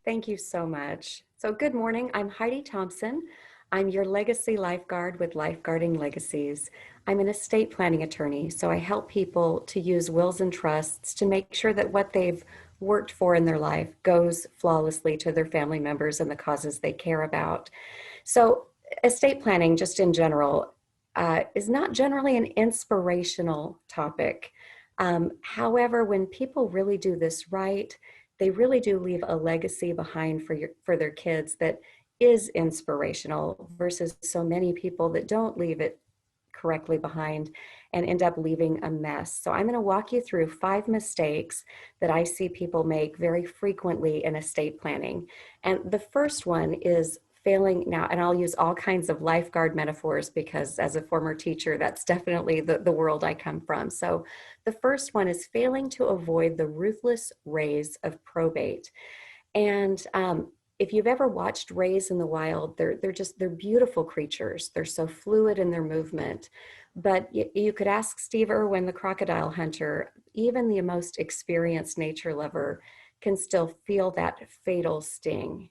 Thank you so much. So good morning. I'm Heidi Thompson. I'm your legacy lifeguard with Lifeguarding Legacies. I'm an estate planning attorney, so I help people to use wills and trusts to make sure that what they've worked for in their life goes flawlessly to their family members and the causes they care about. So estate planning, just in general, is not generally an inspirational topic. However, when people really do this right, they really do leave a legacy behind for their kids that is inspirational versus so many people that don't leave it correctly behind and end up leaving a mess. So I'm going to walk you through 5 mistakes that I see people make very frequently in estate planning. And the first one is failing now, and I'll use all kinds of lifeguard metaphors because as a former teacher, that's definitely the world I come from. So the first one is failing to avoid the ruthless rays of probate. And if you've ever watched rays in the wild, they're beautiful creatures. They're so fluid in their movement. But you could ask Steve Irwin, the crocodile hunter, even the most experienced nature lover can still feel that fatal sting.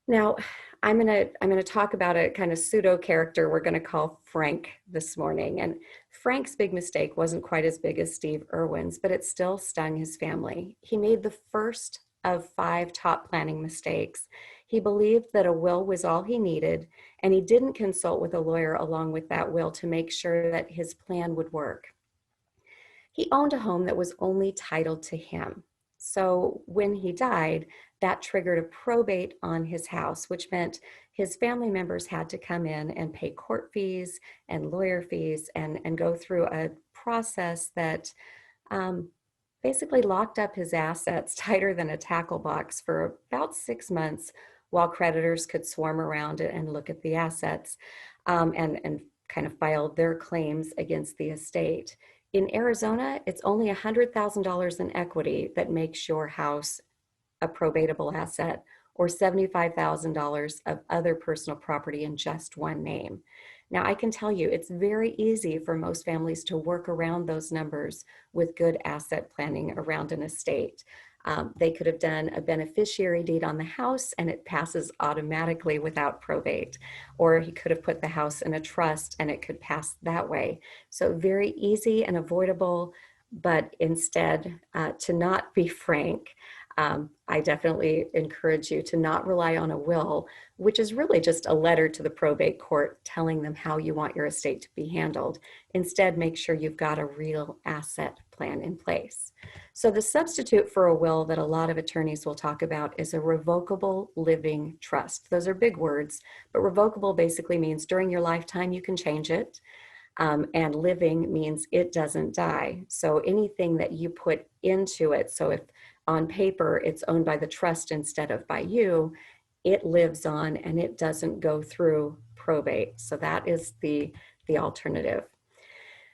Now, I'm gonna talk about a kind of pseudo character we're gonna call Frank this morning. And Frank's big mistake wasn't quite as big as Steve Irwin's, but it still stung his family. He made the first of 5 top planning mistakes. He believed that a will was all he needed, and he didn't consult with a lawyer along with that will to make sure that his plan would work. He owned a home that was only titled to him. So when he died, that triggered a probate on his house, which meant his family members had to come in and pay court fees and lawyer fees and go through a process that um, basically locked up his assets tighter than a tackle box for about 6 months while creditors could swarm around it and look at the assets and kind of file their claims against the estate. In Arizona, it's only $100,000 in equity that makes your house a probatable asset, or $75,000 of other personal property in just one name. Now, I can tell you it's very easy for most families to work around those numbers with good asset planning around an estate. They could have done a beneficiary deed on the house and it passes automatically without probate. Or he could have put the house in a trust and it could pass that way. So very easy and avoidable, but instead to not be frank, I definitely encourage you to not rely on a will, which is really just a letter to the probate court telling them how you want your estate to be handled. Instead, make sure you've got a real asset plan in place. So the substitute for a will that a lot of attorneys will talk about is a revocable living trust. Those are big words, but revocable basically means during your lifetime you can change it. And living means it doesn't die. So anything that you put into it, so if on paper it's owned by the trust instead of by you, it lives on and it doesn't go through probate. So that is the alternative.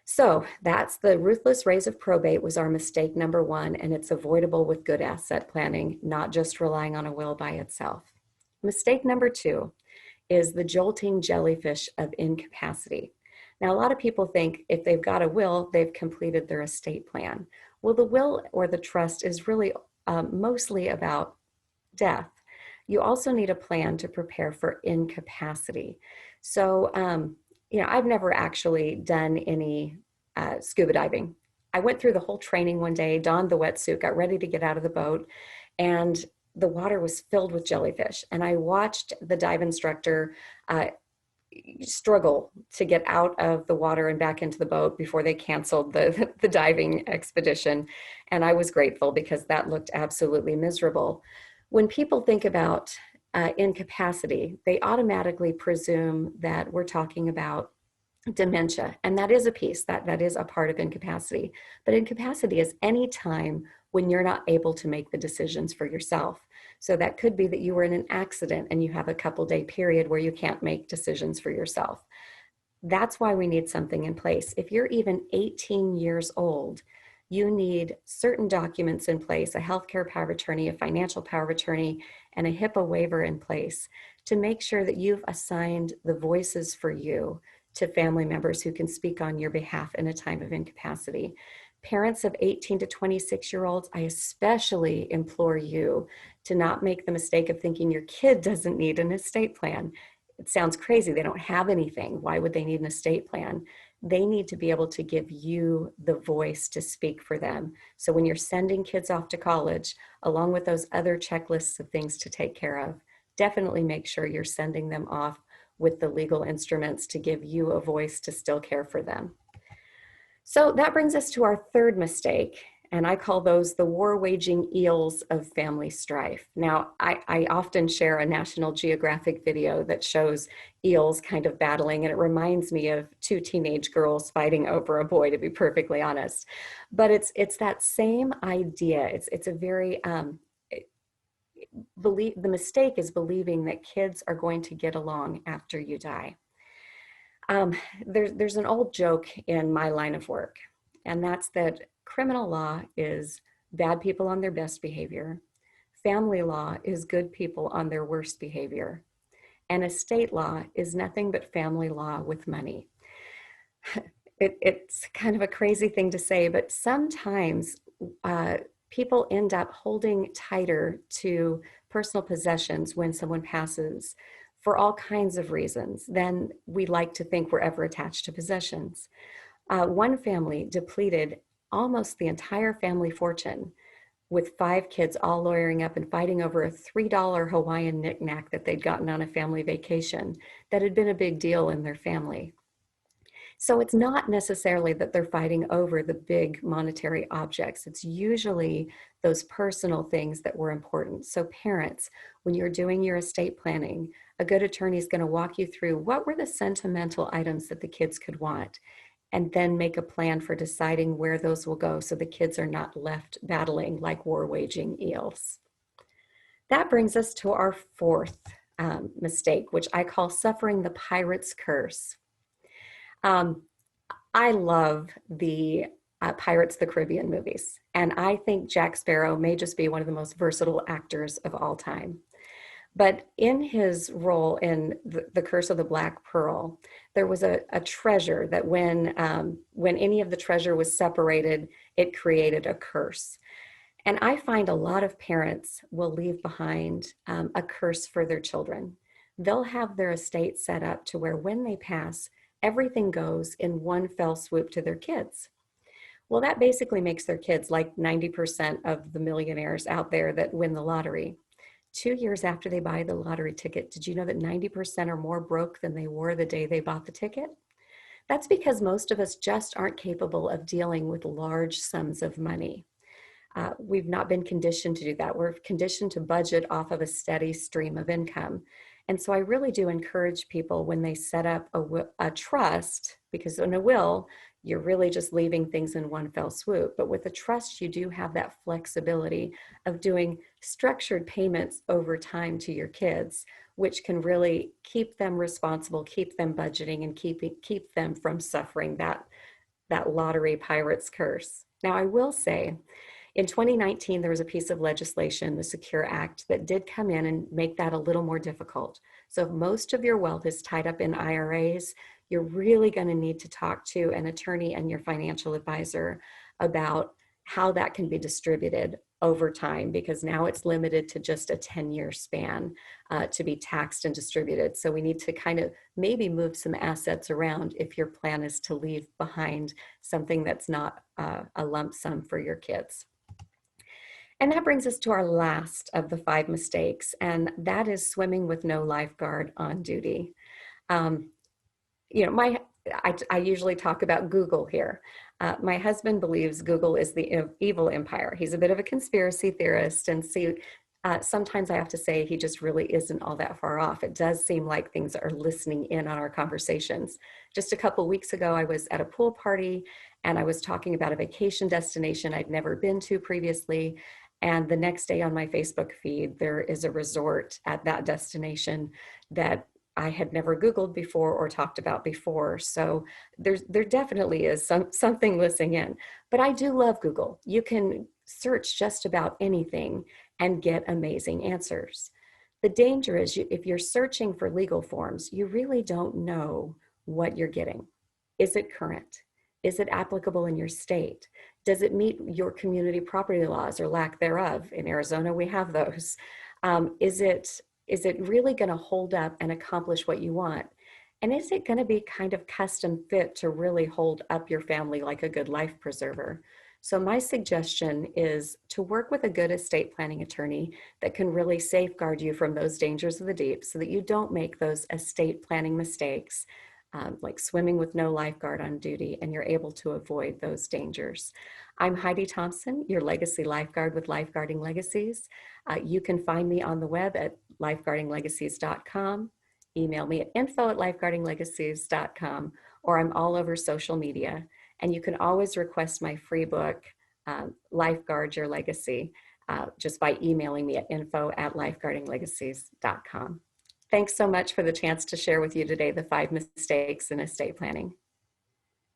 So that's the ruthless rays of probate was our mistake number 1, and it's avoidable with good asset planning, not just relying on a will by itself. Mistake number 2 is the jolting jellyfish of incapacity. Now, a lot of people think if they've got a will, they've completed their estate plan. Well, the will or the trust is really mostly about death. You also need a plan to prepare for incapacity. So, I've never actually done any scuba diving. I went through the whole training one day, donned the wetsuit, got ready to get out of the boat, and the water was filled with jellyfish. And I watched the dive instructor struggle to get out of the water and back into the boat before they canceled the diving expedition. And I was grateful because that looked absolutely miserable. When people think about incapacity, they automatically presume that we're talking about dementia, and that is a piece that is a part of incapacity. But incapacity is any time when you're not able to make the decisions for yourself. So that could be that you were in an accident and you have a couple-day period where you can't make decisions for yourself. That's why we need something in place. If you're even 18 years old, you need certain documents in place, a healthcare power of attorney, a financial power of attorney, and a HIPAA waiver in place to make sure that you've assigned the voices for you to family members who can speak on your behalf in a time of incapacity. Parents of 18 to 26-year-olds, I especially implore you to not make the mistake of thinking your kid doesn't need an estate plan. It sounds crazy. They don't have anything. Why would they need an estate plan? They need to be able to give you the voice to speak for them. So when you're sending kids off to college, along with those other checklists of things to take care of, definitely make sure you're sending them off with the legal instruments to give you a voice to still care for them. So that brings us to our third mistake, and I call those the war-waging eels of family strife. Now, I often share a National Geographic video that shows eels kind of battling, and it reminds me of two teenage girls fighting over a boy, to be perfectly honest. But it's that same idea. It's a very, the mistake is believing that kids are going to get along after you die. There's an old joke in my line of work, and that's that criminal law is bad people on their best behavior. Family law is good people on their worst behavior. And estate law is nothing but family law with money. It's kind of a crazy thing to say, but sometimes people end up holding tighter to personal possessions when someone passes for all kinds of reasons than we like to think we're ever attached to possessions. One family depleted almost the entire family fortune with 5 kids all lawyering up and fighting over a $3 Hawaiian knickknack that they'd gotten on a family vacation that had been a big deal in their family. So it's not necessarily that they're fighting over the big monetary objects. It's usually those personal things that were important. So parents, when you're doing your estate planning, a good attorney is going to walk you through what were the sentimental items that the kids could want, and then make a plan for deciding where those will go so the kids are not left battling like war-waging eels. That brings us to our fourth mistake, which I call suffering the pirate's curse. I love the Pirates of the Caribbean movies, and I think Jack Sparrow may just be one of the most versatile actors of all time. But in his role in the Curse of the Black Pearl, there was a treasure that when any of the treasure was separated, it created a curse. And I find a lot of parents will leave behind a curse for their children. They'll have their estate set up to where when they pass, everything goes in one fell swoop to their kids. Well, that basically makes their kids like 90% of the millionaires out there that win the lottery. 2 years after they buy the lottery ticket, did you know that 90% are more broke than they were the day they bought the ticket? That's because most of us just aren't capable of dealing with large sums of money. We've not been conditioned to do that. We're conditioned to budget off of a steady stream of income. And so I really do encourage people when they set up a trust, because in a will, you're really just leaving things in one fell swoop. But with a trust, you do have that flexibility of doing structured payments over time to your kids, which can really keep them responsible, keep them budgeting, and keep them from suffering that lottery pirate's curse. Now, I will say, in 2019, there was a piece of legislation, the Secure Act, that did come in and make that a little more difficult. So if most of your wealth is tied up in IRAs, you're really going to need to talk to an attorney and your financial advisor about how that can be distributed over time, because now it's limited to just a 10-year span to be taxed and distributed. So we need to kind of maybe move some assets around if your plan is to leave behind something that's not a lump sum for your kids. And that brings us to our last of the 5 mistakes, and that is swimming with no lifeguard on duty. I usually talk about Google here. My husband believes Google is the evil empire. He's a bit of a conspiracy theorist, and sometimes I have to say he just really isn't all that far off. It does seem like things are listening in on our conversations. Just a couple weeks ago, I was at a pool party, and I was talking about a vacation destination I'd never been to previously. And the next day on my Facebook feed, there is a resort at that destination that I had never Googled before or talked about before. So there definitely is something listening in. But I do love Google. You can search just about anything and get amazing answers. The danger is if you're searching for legal forms, you really don't know what you're getting. Is it current? Is it applicable in your state? Does it meet your community property laws or lack thereof? In Arizona, we have those. Is it really going to hold up and accomplish what you want? And is it going to be kind of custom fit to really hold up your family like a good life preserver? So my suggestion is to work with a good estate planning attorney that can really safeguard you from those dangers of the deep so that you don't make those estate planning mistakes, like swimming with no lifeguard on duty, and you're able to avoid those dangers. I'm Heidi Thompson, your legacy lifeguard with Lifeguarding Legacies. You can find me on the web at lifeguardinglegacies.com. Email me at info@lifeguardinglegacies.com, or I'm all over social media. And you can always request my free book, Lifeguard Your Legacy, just by emailing me at info@lifeguardinglegacies.com. Thanks so much for the chance to share with you today the 5 mistakes in estate planning.